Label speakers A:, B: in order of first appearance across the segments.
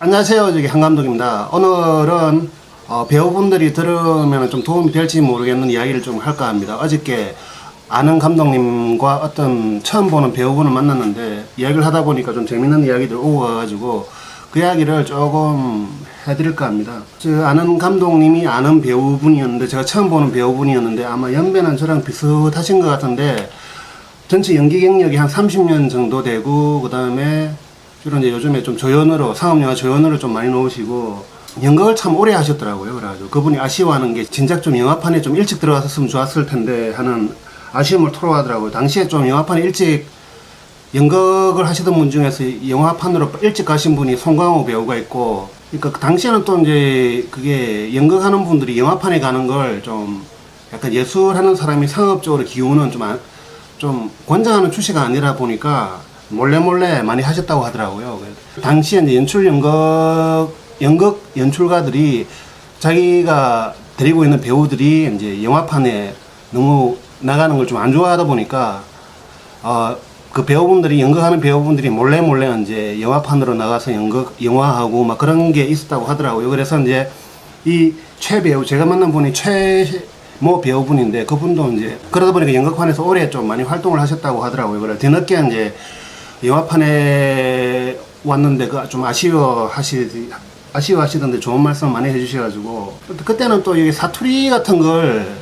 A: 안녕하세요. 저기 한 감독입니다. 오늘은 배우분들이 들으면 좀 도움이 될지 모르겠는 이야기를 좀 할까 합니다. 어저께 아는 감독님과 어떤 처음 보는 배우분을 만났는데 이야기를 하다 보니까 좀 재밌는 이야기들 오고 가가지고 그 이야기를 조금 해드릴까 합니다. 저 아는 감독님이 아는 배우분이었는데 제가 처음 보는 배우분이었는데 아마 연배는 저랑 비슷하신 것 같은데 전체 연기 경력이 한 30년 정도 되고 그 다음에 주로 이제 요즘에 좀 조연으로 상업영화 조연으로 좀 많이 나오시고 연극을 참 오래 하셨더라고요. 그래가지고 그분이 아쉬워하는 게 진작 좀 영화판에 좀 일찍 들어갔었으면 좋았을 텐데 하는 아쉬움을 토로하더라고요. 당시에 좀 영화판에 일찍 연극을 하시던 분 중에서 영화판으로 일찍 가신 분이 송강호 배우가 있고, 그러니까 그 당시에는 또 이제 그게 연극하는 분들이 영화판에 가는 걸 좀 약간 예술하는 사람이 상업적으로 기우는 좀 권장하는 추세가 아니라 보니까 몰래 많이 하셨다고 하더라고요. 당시에 이제 연극 연출가들이 자기가 데리고 있는 배우들이 이제 영화판에 너무 나가는 걸 좀 안 좋아하다 보니까 그 배우분들이 연극하는 배우분들이 몰래 이제 영화판으로 나가서 영화하고 막 그런 게 있었다고 하더라고요. 그래서 이제 이 최 배우 제가 만난 분이 최모 배우분인데 그분도 이제 그러다 보니까 연극판에서 오래 좀 많이 활동을 하셨다고 하더라고요. 그래 뒤늦게 이제 영화판에 왔는데 그 좀 아쉬워하시던데 좋은 말씀 많이 해주셔가지고 그때는 또 여기 사투리 같은 걸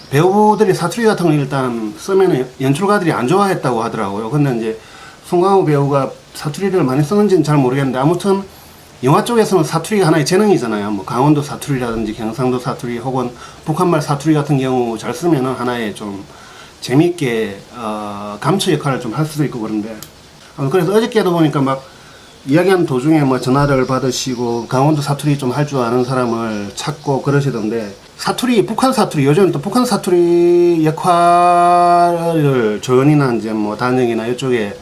A: 배우들이 사투리 같은 걸 일단 쓰면은 연출가들이 안 좋아했다고 하더라고요. 근데 이제 송강호 배우가 사투리를 많이 쓰는지는 잘 모르겠는데 아무튼 영화 쪽에서는 사투리가 하나의 재능이잖아요. 뭐 강원도 사투리라든지 경상도 사투리 혹은 북한말 사투리 같은 경우 잘 쓰면은 하나의 좀 재미있게 감초 역할을 좀 할 수도 있고 그런데 그래서 어저께도 보니까 막 이야기하는 도중에 뭐 전화를 받으시고 강원도 사투리 좀 할 줄 아는 사람을 찾고 그러시던데 사투리, 북한 사투리, 요즘은 또 북한 사투리 역할을 조연이나 이제 뭐 단영이나 이쪽에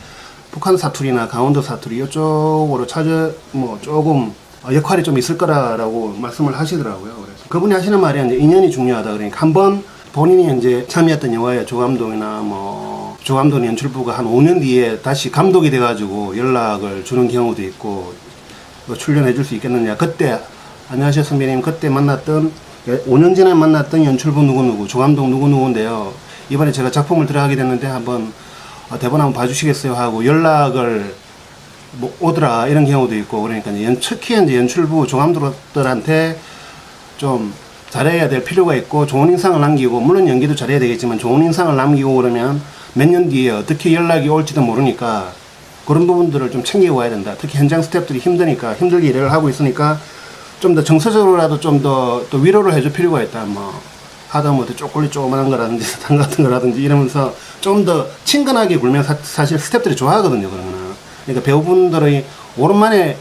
A: 북한 사투리나 강원도 사투리 이쪽으로 뭐 조금 역할이 좀 있을 거라고 말씀을 하시더라고요. 그래서 그분이 하시는 말이 이제 인연이 중요하다. 그러니까 한번 본인이 이제 참여했던 영화의 조감독이나 뭐 조감독 연출부가 한 5년 뒤에 다시 감독이 돼가지고 연락을 주는 경우도 있고 출연해 줄 수 있겠느냐. 그때 안녕하세요 선배님 그때 만났던 5년 전에 만났던 연출부 누구누구 조감독 누구누구인데요. 이번에 제가 작품을 들어가게 됐는데 한번 대본 한번 봐주시겠어요 하고 연락을 뭐 오더라 이런 경우도 있고 그러니까 특히 이제 연출부 조감독들한테 좀 잘해야 될 필요가 있고 좋은 인상을 남기고 물론 연기도 잘해야 되겠지만 좋은 인상을 남기고 그러면 몇 년 뒤에 어떻게 연락이 올지도 모르니까 그런 부분들을 좀 챙기고 와야 된다. 특히 현장 스태프들이 힘들게 일을 하고 있으니까 좀 더 정서적으로라도 좀 더 또 위로를 해줄 필요가 있다. 뭐 하다못해 초콜릿 조그만한 거라든지 사탕 같은 거라든지 이러면서 좀 더 친근하게 굴면 사실 스태프들이 좋아하거든요. 그러면은 그러니까 배우분들이 오랜만에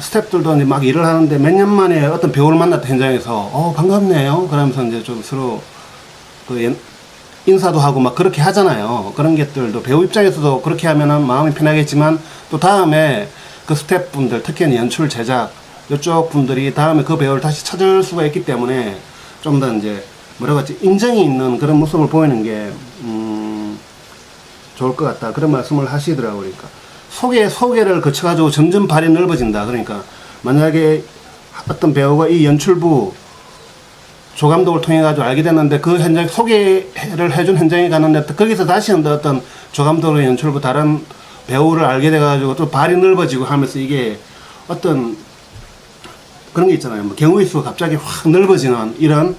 A: 스태프들도 이제 막 일을 하는데 몇 년 만에 어떤 배우를 만났다 현장에서 반갑네요 그러면서 이제 좀 서로 그 인사도 하고 막 그렇게 하잖아요. 그런 것들도 배우 입장에서도 그렇게 하면은 마음이 편하겠지만 또 다음에 그 스태프분들 특히 연출 제작 이쪽 분들이 다음에 그 배우를 다시 찾을 수가 있기 때문에 좀 더 이제 뭐라고 하지 인정이 있는 그런 모습을 보이는 게 좋을 것 같다 그런 말씀을 하시더라고요. 그러니까 소개를 거쳐가지고 점점 발이 넓어진다. 그러니까 만약에 어떤 배우가 이 연출부 조감독을 통해 가지고 알게 됐는데 그 현장 소개를 해준 현장에 갔는데 거기서 다시 어떤 조감독의 연출부 다른 배우를 알게 돼 가지고 또 발이 넓어지고 하면서 이게 어떤 그런 게 있잖아요. 뭐 경우의 수가 갑자기 확 넓어지는 이런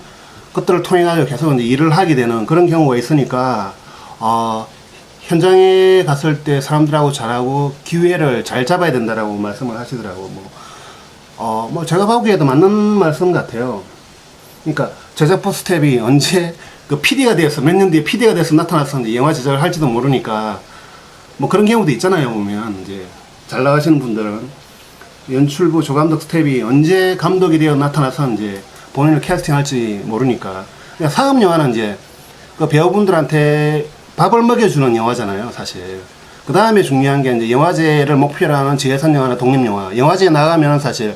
A: 것들을 통해 가지고 계속 이제 일을 하게 되는 그런 경우가 있으니까 현장에 갔을 때 사람들하고 잘하고 기회를 잘 잡아야 된다라고 말씀을 하시더라고. 뭐 제가 보기에도 맞는 말씀 같아요. 그러니까 제작부 스텝이 언제 그 PD가 되어서 몇 년 뒤에 PD가 돼서 나타나서 이제 영화 제작을 할지도 모르니까 뭐 그런 경우도 있잖아요. 보면 이제 잘 나가시는 분들은 연출부 조감독 스텝이 언제 감독이 되어 나타나서 이제 본인을 캐스팅할지 모르니까 그냥 상업 영화는 이제 그 배우분들한테 밥을 먹여주는 영화잖아요, 사실. 그 다음에 중요한 게 이제 영화제를 목표로 하는 지혜선 영화나 독립영화. 영화제에 나가면 사실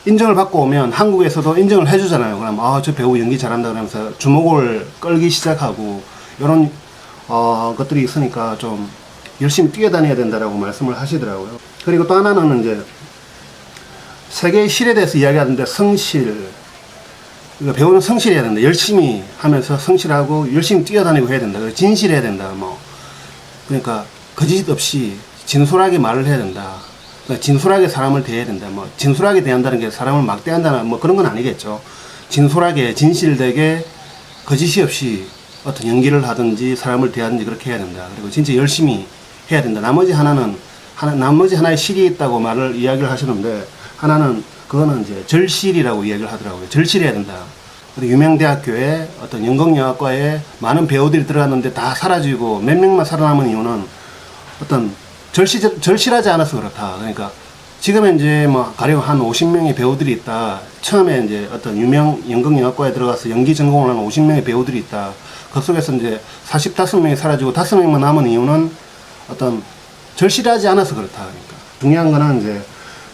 A: 인정을 받고 오면 한국에서도 인정을 해주잖아요. 그럼 저 배우 연기 잘한다 그러면서 주목을 끌기 시작하고 이런 것들이 있으니까 좀 열심히 뛰어다녀야 된다라고 말씀을 하시더라고요. 그리고 또 하나는 이제 세계의 실에 대해서 이야기하는데 성실, 그러니까 배우는 성실해야 된다. 열심히 하면서 성실하고 열심히 뛰어다니고 해야 된다. 그리고 진실해야 된다. 뭐 그러니까 거짓 없이 진솔하게 말을 해야 된다. 그러니까 진솔하게 사람을 대해야 된다. 뭐 진솔하게 대한다는 게 사람을 막대한다는 뭐 그런 건 아니겠죠. 진솔하게 진실되게 거짓이 없이 어떤 연기를 하든지 사람을 대하든지 그렇게 해야 된다. 그리고 진짜 열심히 해야 된다. 나머지 하나의 실이 있다고 이야기를 하시는데 하나는 그거는 이제 절실이라고 이야기를 하더라고요. 절실해야 된다. 유명 대학교에 어떤 연극영화과에 많은 배우들이 들어갔는데 다 사라지고 몇 명만 살아남은 이유는 어떤 절실하지 않아서 그렇다. 그러니까 지금은 이제 뭐 가령 한 50명의 배우들이 있다. 처음에 이제 어떤 유명 연극영화과에 들어가서 연기 전공을 한 50명의 배우들이 있다. 그 속에서 이제 45명이 사라지고 5명만 남은 이유는 어떤 절실하지 않아서 그렇다. 그러니까 중요한 거는 이제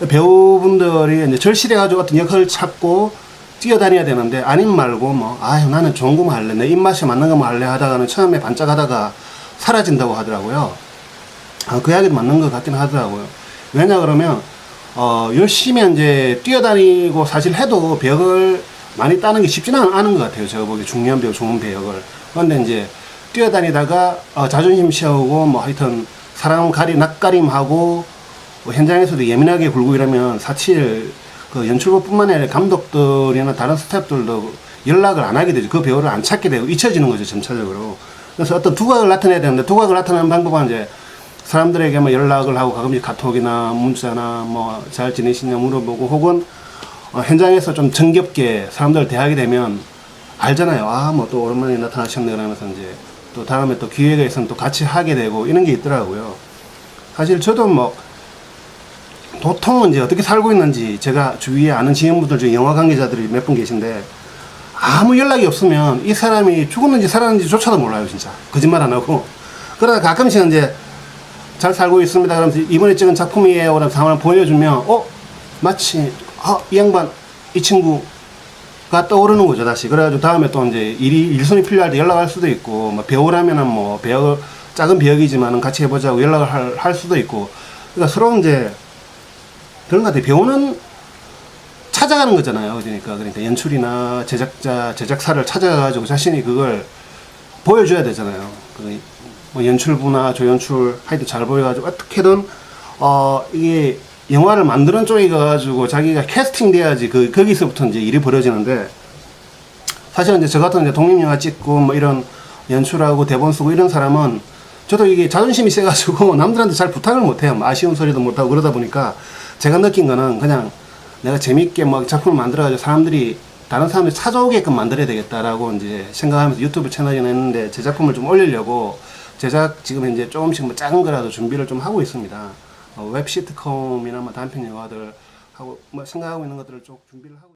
A: 배우분들이 이제 절실해가지고 어떤 역할을 찾고 뛰어다녀야 되는데 아님 말고 뭐 아유 나는 좋은 거만 할래 내 입맛에 맞는 거만 할래 하다가는 처음에 반짝하다가 사라진다고 하더라고요. 그 이야기도 맞는 것 같긴 하더라고요. 왜냐 그러면 열심히 이제 뛰어다니고 사실 해도 배역을 많이 따는 게 쉽지는 않은 것 같아요. 제가 보기에 중요한 배역, 좋은 배역을. 그런데 이제 뛰어다니다가 자존심 세우고 뭐 하여튼 사람 낯가림하고 뭐 현장에서도 예민하게 굴고 이러면 사실 그 연출부뿐만 아니라 감독들이나 다른 스태프들도 연락을 안 하게 되죠. 그 배우를 안 찾게 되고 잊혀지는 거죠, 점차적으로. 그래서 어떤 두각을 나타내야 되는데 두각을 나타내는 방법은 이제 사람들에게 뭐 연락을 하고 가끔씩 카톡이나 문자나 뭐 잘 지내시냐 물어보고 혹은 현장에서 좀 정겹게 사람들을 대하게 되면 알잖아요. 아, 뭐 또 오랜만에 나타나셨네 그러면서 이제 또 다음에 또 기회가 있으면 또 같이 하게 되고 이런 게 있더라고요. 사실 저도 뭐 보통은 이제 어떻게 살고 있는지 제가 주위에 아는 지인분들 중에 영화 관계자들이 몇 분 계신데 아무 연락이 없으면 이 사람이 죽었는지 살았는지 조차도 몰라요, 진짜. 거짓말 안 하고. 그러다 가끔씩 이제 잘 살고 있습니다. 그러면서 이번에 찍은 작품이에요. 그런 상황을 보여주면, 마치, 이 양반, 이 친구가 떠오르는 거죠, 다시. 그래가지고 다음에 또 이제 일손이 필요할 때 연락할 수도 있고, 뭐 배우라면은 뭐 작은 배역이지만은 같이 해보자고 연락을 할 수도 있고. 그러니까 서로 이제 그런 것 같아요. 배우는 찾아가는 거잖아요. 그러니까 연출이나 제작사를 찾아가가지고 자신이 그걸 보여줘야 되잖아요. 뭐 연출부나 조연출 하여튼 잘 보여가지고 어떻게든 이게 영화를 만드는 쪽에 가가지고 자기가 캐스팅 돼야지 거기서부터 이제 일이 벌어지는데 사실 이제 저 같은 이제 독립영화 찍고 뭐 이런 연출하고 대본 쓰고 이런 사람은 저도 이게 자존심이 세가지고 남들한테 잘 부탁을 못해요. 아쉬운 소리도 못하고 그러다 보니까 제가 느낀 거는 그냥 내가 재밌게 막 작품을 만들어가지고 다른 사람들이 찾아오게끔 만들어야 되겠다라고 이제 생각하면서 유튜브 채널을 냈는데 제 작품을 좀 올리려고 지금 이제 조금씩 뭐 작은 거라도 준비를 좀 하고 있습니다. 웹 시트콤이나 뭐 단편 영화들 하고 뭐 생각하고 있는 것들을 좀 준비를 하고